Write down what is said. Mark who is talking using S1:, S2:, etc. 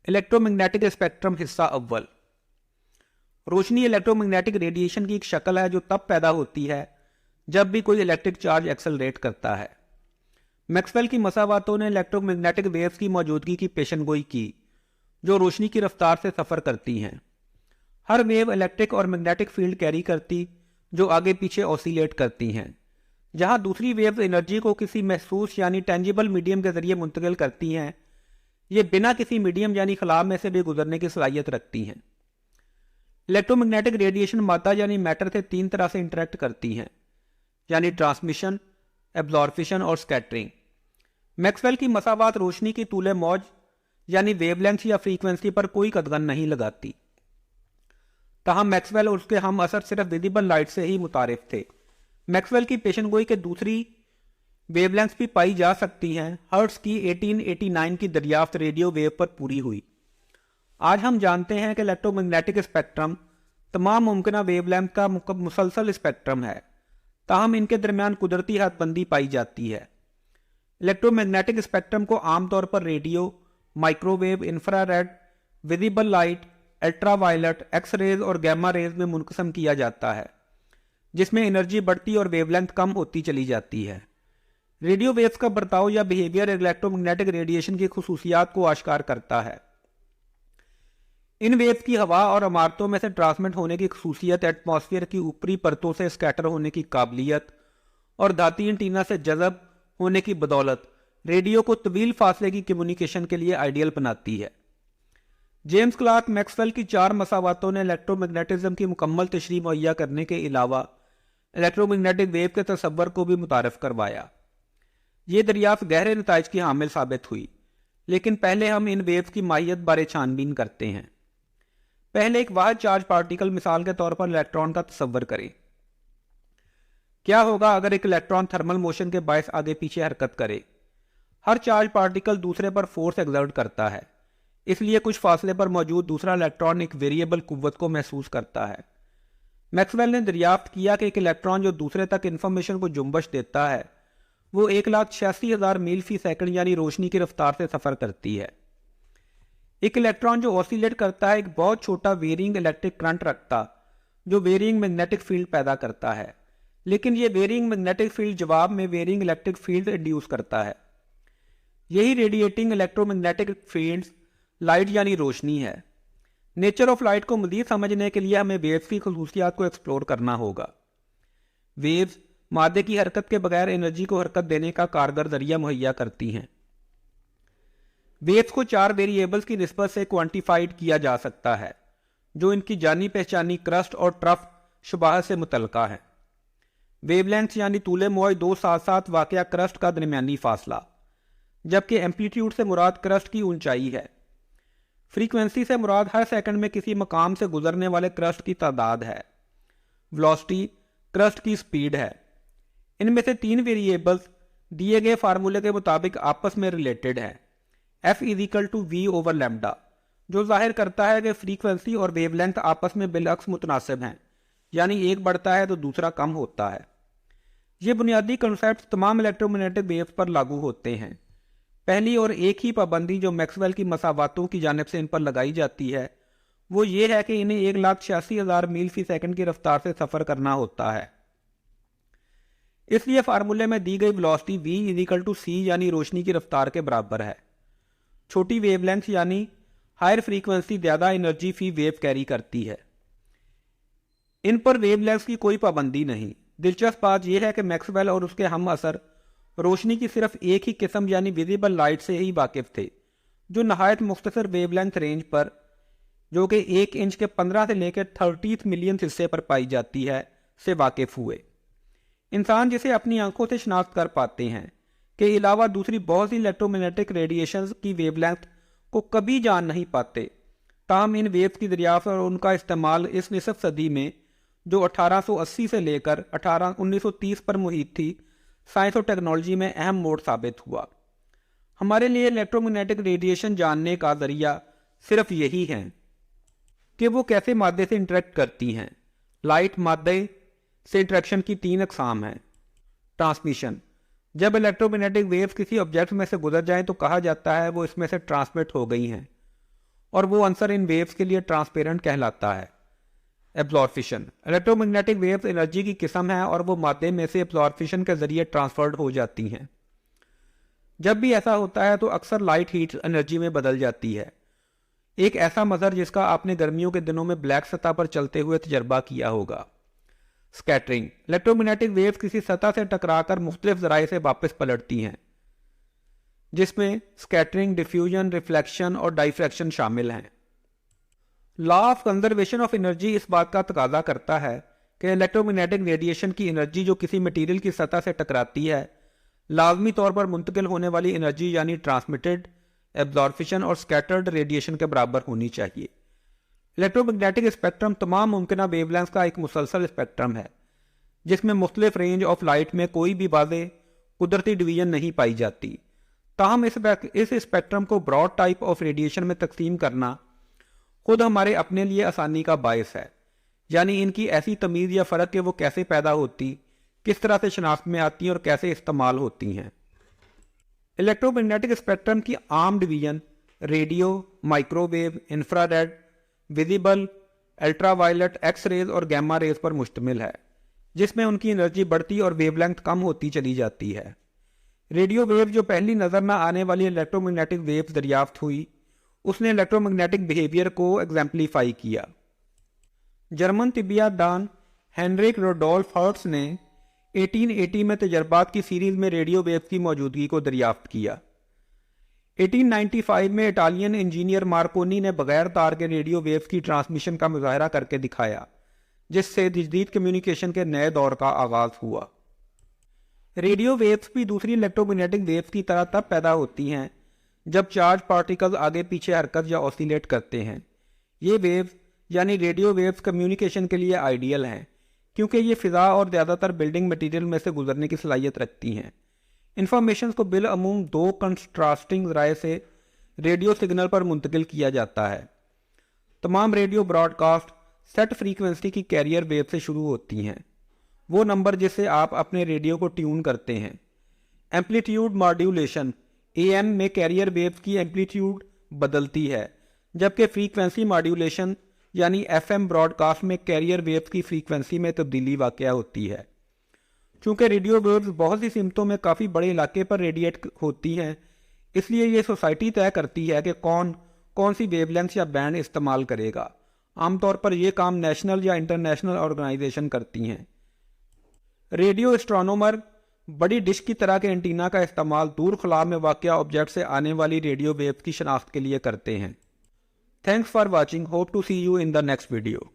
S1: Electromagnetic spectrum हिस्सा अव्वल। रोशनी electromagnetic radiation की एक शक्ल है जो तब पैदा होती है जब भी कोई इलेक्ट्रिक चार्ज एक्सेलरेट करता है। मैक्सवेल की मसावातों ने इलेक्ट्रोमैग्नेटिक वेव्स की मौजूदगी की पेशनगोई की जो रोशनी की रफ्तार से सफ़र करती हैं। हर वेव इलेक्ट्रिक और मैग्नेटिक फील्ड कैरी करती जो आगे पीछे ऑसिलेट करती हैं। जहां दूसरी वेव्स एनर्जी को किसी महसूस यानी टेंजिबल मीडियम के जरिए मुंतकिल करती हैं, ये बिना किसी मीडियम यानी खला में से भी गुजरने की सलाहियत रखती हैं। इलेक्ट्रोमैग्नेटिक रेडिएशन मादा यानी मैटर से तीन तरह से इंटरेक्ट करती हैं, यानी ट्रांसमिशन, एब्जॉर्प्शन और स्कैटरिंग। मैक्सवेल की मसावात रोशनी की तूले मौज यानी वेवलेंथ या फ्रीक्वेंसी पर कोई कदगन नहीं लगाती। तहम मैक्सवेल और उसके हम असर सिर्फ विजिबल लाइट से ही मुतारिफ थे। मैक्सवेल की पेशनगोई के दूसरी वेवलेंथ भी पाई जा सकती हैं। हर्ट्ज की 1889 की दरियाफ्त रेडियो वेव पर पूरी हुई। आज हम जानते हैं कि इलेक्ट्रोमैग्नेटिक स्पेक्ट्रम तमाम मुमकिन वेवलेंथ का मुसलसल स्पेक्ट्रम है, ताहम इनके दरमियान कुदरती हदबंदी पाई जाती है। इलेक्ट्रोमैग्नेटिक स्पेक्ट्रम को आमतौर पर radio, microwave, infrared, visible light, ultraviolet, X rays और गैमा रेज में मुनकसम किया जाता है, जिसमें एनर्जी बढ़ती और वेवलेंथ कम होती चली जाती है। रेडियो वेव्स का बर्ताव या बिहेवियर इलेक्ट्रोमैग्नेटिक रेडिएशन की खुसूसियात को आश्कार करता है। इन वेव्स की हवा और इमारतों में से ट्रांसमिट होने की खुसूसियत, एटमॉस्फेयर की ऊपरी परतों से स्कैटर होने की काबिलियत और धाती एंटीना से जज़ब होने की बदौलत रेडियो को तवील फासले की कम्युनिकेशन के लिए आइडियल बनाती है। जेम्स क्लार्क मैक्सवेल की चार मसावातों ने इलेक्ट्रोमैग्नेटिज्म की मुकम्मल तशरीह मुहैया करने के अलावा इलेक्ट्रोमैग्नेटिक वेव के तसव्वुर को भी मुतारफ करवाया। ये दरियाफ्त गहरे नताइज की हामिल साबित हुई, लेकिन पहले हम इन वेव्स की माहियत बारे छानबीन करते हैं। पहले एक वाहिद चार्ज पार्टिकल मिसाल के तौर पर इलेक्ट्रॉन का तसव्वुर करें। क्या होगा अगर एक इलेक्ट्रॉन थर्मल मोशन के बायस आगे पीछे हरकत करे? हर चार्ज पार्टिकल दूसरे पर फोर्स एक्सर्ट करता है, इसलिए कुछ फासले पर मौजूद दूसरा इलेक्ट्रॉन एक वेरिएबल कुव्वत को महसूस करता है। मैक्सवेल ने दरियाफ्त किया कि एक इलेक्ट्रॉन जो दूसरे तक इंफॉर्मेशन को जुम्बश देता है वो 1,86,000 मील फी सेकंड यानी रोशनी की रफ्तार से सफ़र करती है। एक इलेक्ट्रॉन जो ऑसिलेट करता है एक बहुत छोटा वेरिंग इलेक्ट्रिक करंट रखता जो वेरिंग मैग्नेटिक फील्ड पैदा करता है, लेकिन ये वेरिंग मैग्नेटिक फील्ड जवाब में वेरिंग इलेक्ट्रिक फील्ड इंड्यूस करता है। यही रेडिएटिंग इलेक्ट्रोमैग्नेटिक फील्ड्स लाइट यानी रोशनी है। नेचर ऑफ लाइट को मज़ीद समझने के लिए हमें वेव्स की खुसूसियात को एक्सप्लोर करना होगा। वेव्स मादे की हरकत के बगैर एनर्जी को हरकत देने का कारगर जरिया मुहैया करती हैं। वेव्स को चार वेरिएबल्स की निस्बत से क्वांटिफाइड किया जा सकता है जो इनकी जानी पहचानी क्रस्ट और ट्रफ शुबाहत से मुतल्लिका है। वेवलेंथ यानी तूले मौज दो साथ साथ वाक़या क्रस्ट का दरमियानी फासला, जबकि एम्पलीट्यूड से मुराद क्रस्ट की ऊंचाई है। फ्रीक्वेंसी से मुराद हर सेकंड में किसी मकाम से गुजरने वाले क्रस्ट की तादाद है। वेलोसिटी क्रस्ट की स्पीड है। इनमें से तीन वेरिएबल्स दिए गए फार्मूले के मुताबिक आपस में रिलेटेड हैं। F=V/λ, जो जाहिर करता है कि फ्रीक्वेंसी और वेवलेंथ आपस में बिलअक्स मुतनासिब हैं, यानी एक बढ़ता है तो दूसरा कम होता है। ये बुनियादी कॉन्सेप्ट तमाम इलेक्ट्रोमैग्नेटिक वेव्स पर लागू होते हैं। पहली और एक ही पाबंदी जो मैक्सवेल की मसावातों की जानिब से इन पर लगाई जाती है वो ये है कि इन्हें 1,86,000 मील फी सेकंड की रफ्तार से सफ़र करना होता है। इसलिए फार्मूले में दी गई वेलोसिटी V=c यानी रोशनी की रफ्तार के बराबर है। छोटी वेवलेंथ यानी हायर फ्रीक्वेंसी ज़्यादा एनर्जी फी वेव कैरी करती है। इन पर वेवलेंथ की कोई पाबंदी नहीं। दिलचस्प बात यह है कि मैक्सवेल और उसके हम असर रोशनी की सिर्फ एक ही किस्म यानी विजिबल लाइट से ही वाकिफ थे, जो नहायत मुख्तसर वेवलेंथ रेंज पर, जो कि 1 इंच के 15 से लेकर 30 मिलियन हिस्से पर पाई जाती है, से वाकिफ हुए। इंसान जिसे अपनी आंखों से शनाख्त कर पाते हैं के अलावा दूसरी बहुत सी इलेक्ट्रोमैग्नेटिक रेडिएशंस की वेवलेंथ को कभी जान नहीं पाते। ताहम इन वेव्स की दरियाफ्त और उनका इस्तेमाल इस निसफ सदी में, जो 1880 से लेकर 1930 पर मुहित थी, साइंस और टेक्नोलॉजी में अहम मोड़ साबित हुआ। हमारे लिए इलेक्ट्रोमैग्नेटिक रेडिएशन जानने का जरिया सिर्फ यही है कि वो कैसे मादे से इंटरेक्ट करती हैं। लाइट मादे से इंटरेक्शन की 3 अकसाम हैं। ट्रांसमिशन, जब इलेक्ट्रोमैग्नेटिक वेव्स किसी ऑब्जेक्ट में से गुजर जाएं तो कहा जाता है वो इसमें से ट्रांसमिट हो गई हैं। और वो आंसर इन वेव्स के लिए ट्रांसपेरेंट कहलाता है। एब्जॉर्प्शन, इलेक्ट्रोमैग्नेटिक वेव्स एनर्जी की किस्म है और वो मादे में से एब्जॉर्प्शन के जरिए ट्रांसफर्ड हो जाती हैं। जब भी ऐसा होता है तो अक्सर लाइट हीट एनर्जी में बदल जाती है। एक ऐसा मंजर जिसका आपने गर्मियों के दिनों में ब्लैक सतह पर चलते हुए तजर्बा किया होगा। स्कैटरिंग, इलेक्ट्रोमैग्नेटिक वेव्स किसी सतह से टकराकर मुख्तलिफ जराए से वापस पलटती हैं, जिसमें स्कैटरिंग, डिफ्यूजन, रिफ्लेक्शन और डाइफ्रैक्शन शामिल हैं। Law of conservation of energy इस बात का तकाजा करता है कि इलेक्ट्रोमैग्नेटिक रेडिएशन की एनर्जी जो किसी मटेरियल की सतह से टकराती है, लाजमी तौर पर मुंतकिल होने वाली एनर्जी यानी ट्रांसमिटेड, एब्जॉर्प्शन और स्कैटर्ड रेडिएशन के बराबर होनी चाहिए। इलेक्ट्रोमैग्नेटिक स्पेक्ट्रम तमाम मुमकिन वेवलेंथ का एक मुसलसल स्पेक्ट्रम है, जिसमें मुख्तलिफ रेंज ऑफ लाइट में कोई भी वाज़ेह कुदरती डिवीजन नहीं पाई जाती। ताहम इस स्पेक्ट्रम को ब्रॉड टाइप ऑफ रेडिएशन में तकसीम करना खुद हमारे अपने लिए आसानी का बायस है, यानी इनकी ऐसी तमीज़ या फ़र्क कि वो कैसे पैदा होती, किस तरह से शनाख्त में आती हैं और कैसे इस्तेमाल होती हैं। इलेक्ट्रोमैग्नेटिक स्पेक्ट्रम की आम division radio, microwave, infrared, visible, ultraviolet, X rays और गैमा रेज पर मुश्तमिल है, जिसमें उनकी एनर्जी बढ़ती और वेवलेंथ कम होती चली जाती है। रेडियो वेव जो पहली नज़र न आने वाली इलेक्ट्रोमैग्नेटिक वेव दरियाफ्त हुई, उसने इलेक्ट्रोमैग्नेटिक बिहेवियर को एग्जाम्पलीफाई किया। जर्मन तिब्बियादान हेनरिक रोडोल्फ हर्ट्ज ने 1880 में तजर्बात की सीरीज में रेडियो वेव्स की मौजूदगी को दरियाफ्त किया। 1895 में इटालियन इंजीनियर मार्कोनी ने बगैर तार के रेडियो वेव्स की ट्रांसमिशन का मुजाहरा करके दिखाया, जिससे जदीद कम्युनिकेशन के नए दौर का आगाज हुआ। रेडियो वेव्स भी दूसरी इलेक्ट्रोमैग्नेटिक वेव्स की तरह तब पैदा होती हैं जब चार्ज पार्टिकल्स आगे पीछे हरकत या ऑसिलेट करते हैं। ये वेव्स यानी रेडियो वेव्स कम्युनिकेशन के लिए आइडियल हैं, क्योंकि ये फ़िज़ा और ज़्यादातर बिल्डिंग मटेरियल में से गुजरने की सलाहियत रखती हैं। इंफॉर्मेशन को बिलअमूम दो कंट्रास्टिंग ज़राए से रेडियो सिग्नल पर मुंतकिल किया जाता है। तमाम रेडियो ब्रॉडकास्ट सेट फ्रीक्वेंसी की कैरियर वेव से शुरू होती हैं, वो नंबर जिससे आप अपने रेडियो को ट्यून करते हैं। एम्पलीट्यूड मॉड्यूलेशन AM में कैरियर वेव की एम्पलीट्यूड बदलती है, जबकि फ्रीक्वेंसी मॉड्यूलेशन यानी FM ब्रॉडकास्ट में कैरियर वेव की फ्रीक्वेंसी में तब्दीली वाक़या होती है। चूँकि रेडियो वेव्स बहुत सी सिमतों में काफ़ी बड़े इलाके पर रेडिएट होती हैं, इसलिए ये सोसाइटी तय करती है कि कौन सी वेवलेंथ या बैंड इस्तेमाल करेगा। आमतौर पर यह काम नेशनल या इंटरनेशनल ऑर्गेनाइजेशन करती हैं। रेडियो एस्ट्रोनॉमर बड़ी डिश की तरह के एंटीना का इस्तेमाल दूर खला में वाक़या ऑब्जेक्ट से आने वाली रेडियो वेव की शनाख्त के लिए करते हैं। Thanks for watching, hope to see you in the next video.